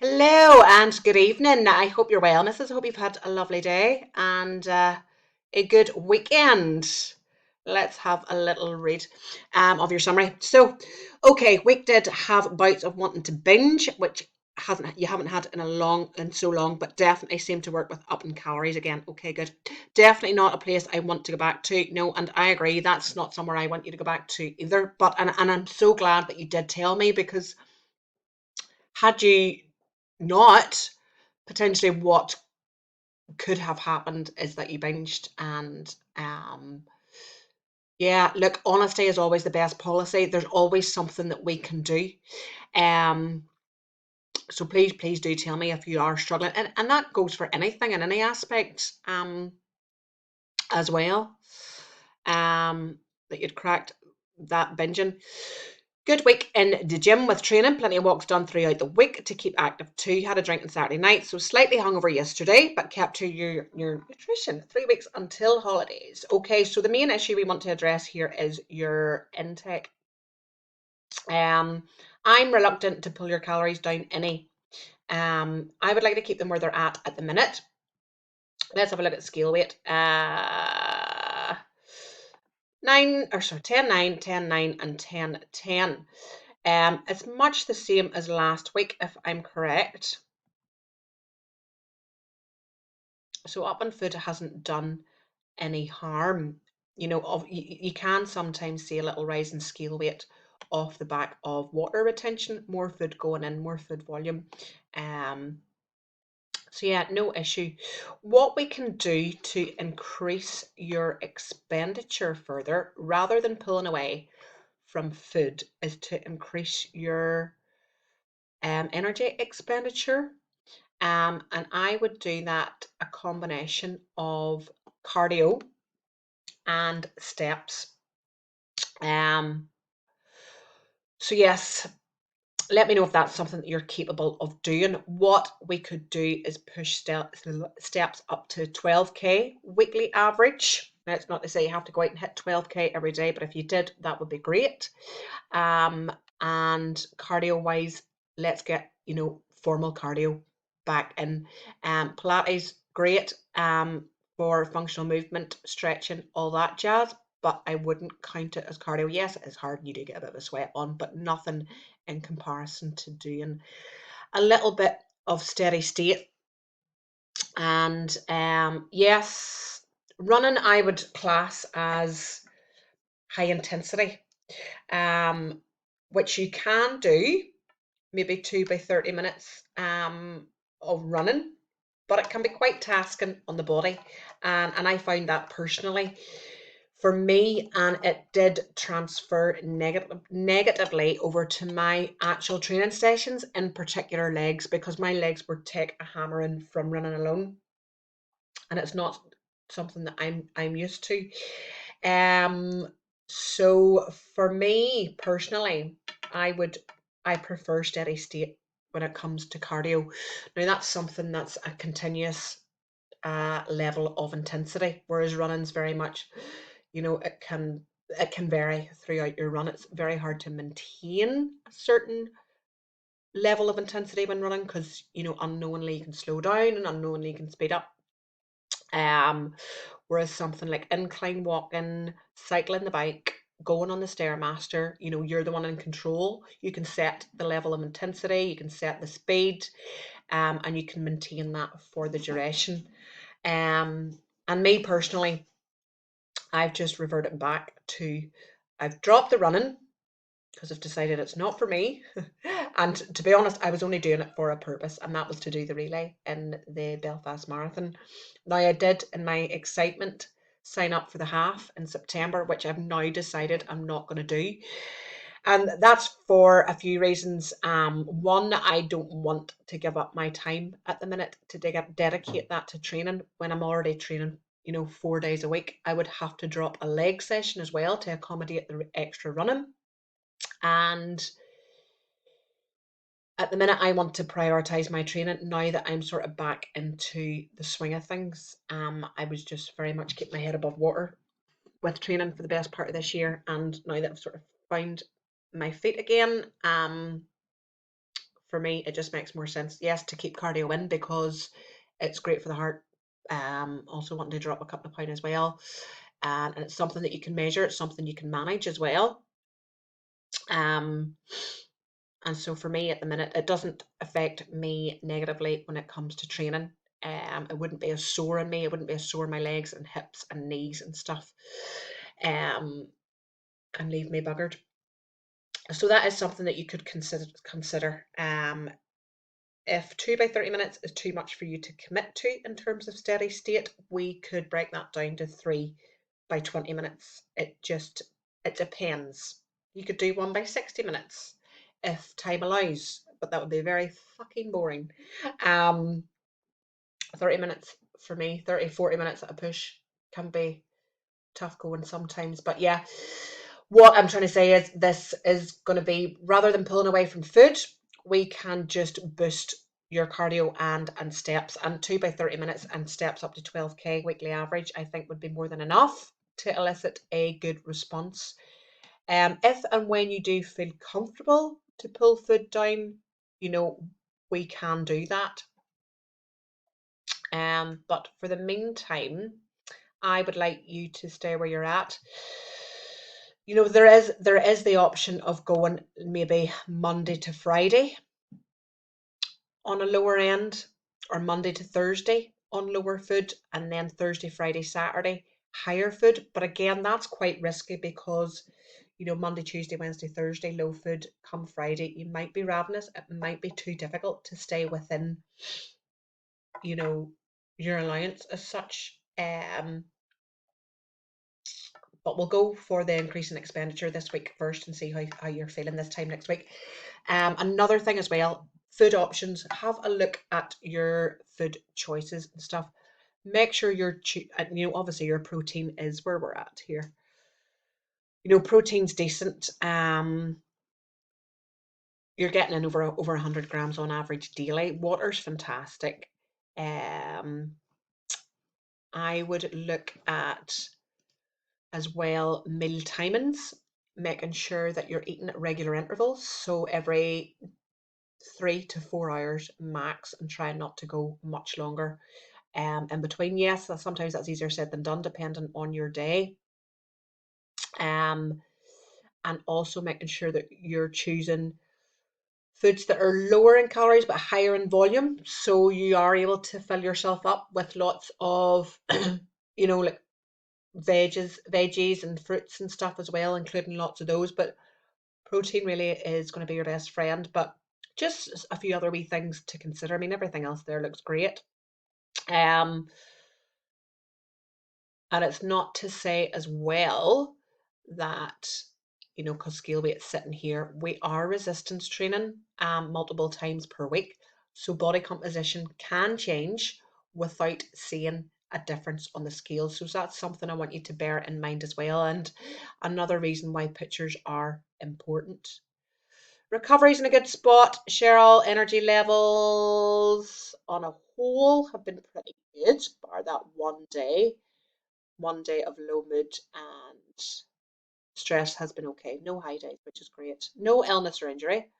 Hello and good evening. I hope you're well, Mrs. I hope you've had a lovely day and a good weekend. Let's have a little read of your summary. Okay, week did have bouts of wanting to binge, which hasn't you haven't had in so long, but definitely seem to work with upping calories again. Okay, good. Definitely not a place I want to go back to. No, and I agree, that's not somewhere I want you to go back to either. But and I'm so glad that you did tell me because had you not, potentially what could have happened is that you binged and yeah, look, honesty is always the best policy. There's always something that we can do. Um so please do tell me if you are struggling. And that goes for anything in any aspect as well. That you'd cracked that binging. Good week in the gym with training, plenty of walks done throughout the week to keep active too. Had a drink on Saturday night, so slightly hungover yesterday, but kept to your nutrition. 3 weeks until holidays. Okay, so the main issue we want to address here is your intake. I'm reluctant to pull your calories down any. I would like to keep them where they're at the minute. Let's have a look at scale weight. 10, 9, 10, 9, and 10, 10. It's much the same as last week, if I'm correct. So up on foot hasn't done any harm. You can sometimes see a little rise in scale weight off the back of water retention, more food going in, more food volume. So yeah, no issue. What we can do to increase your expenditure further, rather than pulling away from food, is to increase your energy expenditure. And I would do that a combination of cardio and steps. Um, so yes, let me know if that's something that you're capable of doing. What we could do is push steps up to 12k weekly average. Now, it's not to say you have to go out and hit 12k every day, but if you did, that would be great. And cardio wise, let's get formal cardio back in. Pilates, great for functional movement, stretching, all that jazz. But I wouldn't count it as cardio. Yes, it is hard and you do get a bit of a sweat on, but nothing in comparison to doing a little bit of steady state. And yes, running I would class as high intensity, um, which you can do maybe 2 by 30 minutes of running, but it can be quite tasking on the body. And I found that personally for me, and it did transfer negatively over to my actual training sessions, in particular legs, because my legs would take a hammering from running alone, and it's not something that I'm used to. Um, so for me personally, I prefer steady state when it comes to cardio. Now that's something that's a continuous level of intensity, whereas running's very much, it can vary throughout your run. It's very hard to maintain a certain level of intensity when running because unknowingly you can slow down and unknowingly you can speed up. Whereas something like incline walking, cycling the bike, going on the stairmaster, you're the one in control. You can set the level of intensity, you can set the speed, and you can maintain that for the duration. And me personally, I've just reverted back to, I've dropped the running because I've decided it's not for me. And to be honest, I was only doing it for a purpose, and that was to do the relay in the Belfast Marathon. Now, I did, in my excitement, sign up for the half in September, which I've now decided I'm not going to do. And that's for a few reasons. One, I don't want to give up my time at the minute to dedicate that to training when I'm already training, 4 days a week. I would have to drop a leg session as well to accommodate the extra running. And at the minute, I want to prioritize my training now that I'm sort of back into the swing of things. I was just very much keeping my head above water with training for the best part of this year, and now that I've sort of found my feet again, for me, it just makes more sense. Yes, to keep cardio in because it's great for the heart. Also wanting to drop a couple of pounds as well. And it's something that you can measure. It's something you can manage as well. Um, and so for me at the minute, it doesn't affect me negatively when it comes to training. It wouldn't be as sore in me. It wouldn't be as sore in my legs and hips and knees and stuff. And leave me buggered. So that is something that you could consider. If 2 by 30 minutes is too much for you to commit to in terms of steady state, we could break that down to 3 by 20 minutes. It depends. You could do 1 by 60 minutes if time allows, but that would be very fucking boring. 30 minutes for me, 30, 40 minutes at a push can be tough going sometimes. But yeah, what I'm trying to say is this is going to be, rather than pulling away from food, we can just boost your cardio and steps, and 2 by 30 minutes and steps up to 12k weekly average, I think would be more than enough to elicit a good response. If and when you do feel comfortable to pull food down, we can do that. But for the meantime, I would like you to stay where you're at. There is the option of going maybe Monday to Friday on a lower end, or Monday to Thursday on lower food, and then Thursday, Friday, Saturday higher food. But again, that's quite risky because Monday, Tuesday, Wednesday, Thursday low food, come Friday you might be ravenous. It might be too difficult to stay within your allowance as such. But we'll go for the increase in expenditure this week first and see how you're feeling this time next week. Another thing as well, food options. Have a look at your food choices and stuff. Make sure obviously your protein is where we're at here. Protein's decent. You're getting in over 100 grams on average daily. Water's fantastic. I would look at as well meal timings, making sure that you're eating at regular intervals, so every 3 to 4 hours max, and try not to go much longer in between. Yes, sometimes that's easier said than done depending on your day. And also making sure that you're choosing foods that are lower in calories but higher in volume, so you are able to fill yourself up with lots of like veggies and fruits and stuff as well, including lots of those. But protein really is going to be your best friend. But just a few other wee things to consider. I mean, everything else there looks great. And it's not to say as well that, because scale weight's sitting here, we are resistance training multiple times per week. So body composition can change without seeing a difference on the scale. So that's something I want you to bear in mind as well. And another reason why pictures are important. Recovery's in a good spot. Cheryl, energy levels on a whole have been pretty good, bar that 1 day. 1 day of low mood and stress has been okay. No high days, which is great. No illness or injury.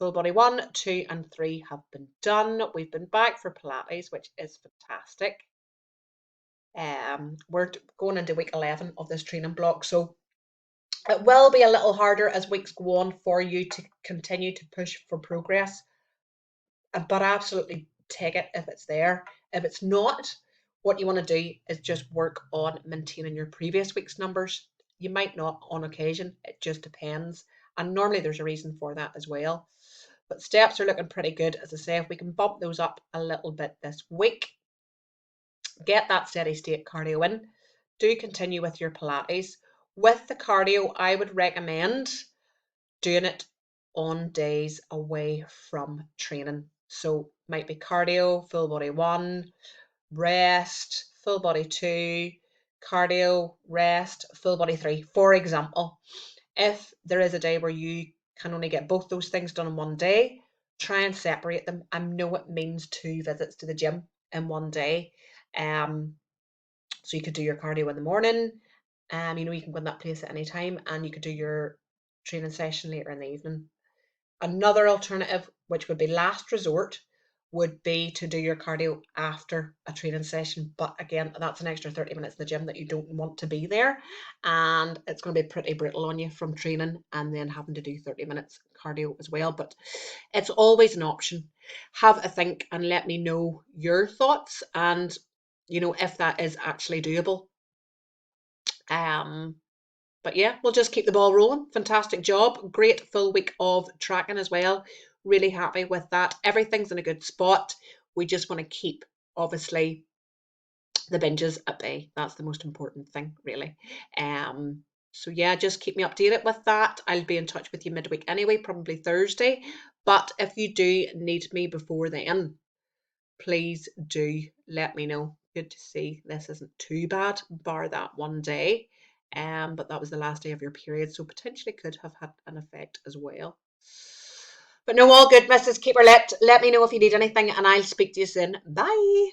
Full body 1, 2, and 3 have been done. We've been back for Pilates, which is fantastic. We're going into week 11 of this training block, so it will be a little harder as weeks go on for you to continue to push for progress, but absolutely take it if it's there. If it's not, what you want to do is just work on maintaining your previous week's numbers. You might not on occasion, it just depends. And normally there's a reason for that as well. But steps are looking pretty good. As I say, if we can bump those up a little bit this week, get that steady state cardio in, do continue with your Pilates. With the cardio, I would recommend doing it on days away from training. So might be cardio, full body 1, rest, full body 2, cardio, rest, full body 3. For example, if there is a day where you can only get both those things done in 1 day, try and separate them. I know it means 2 visits to the gym in 1 day. So you could do your cardio in the morning. You can go in that place at any time, and you could do your training session later in the evening. Another alternative which would be last resort, would be to do your cardio after a training session. But again, that's an extra 30 minutes in the gym that you don't want to be there. And it's going to be pretty brutal on you from training and then having to do 30 minutes cardio as well. But it's always an option. Have a think and let me know your thoughts and, if that is actually doable. But yeah, we'll just keep the ball rolling. Fantastic job. Great full week of tracking as well. Really happy with that. Everything's in a good spot. We just want to keep, obviously, the binges at bay. That's the most important thing, really. So yeah, just keep me updated with that. I'll be in touch with you midweek anyway, probably Thursday. But if you do need me before then, please do let me know. Good to see this isn't too bad, bar that one day. But that was the last day of your period, so potentially could have had an effect as well. But no, all good, Mrs. Keeper. Let me know if you need anything, and I'll speak to you soon. Bye.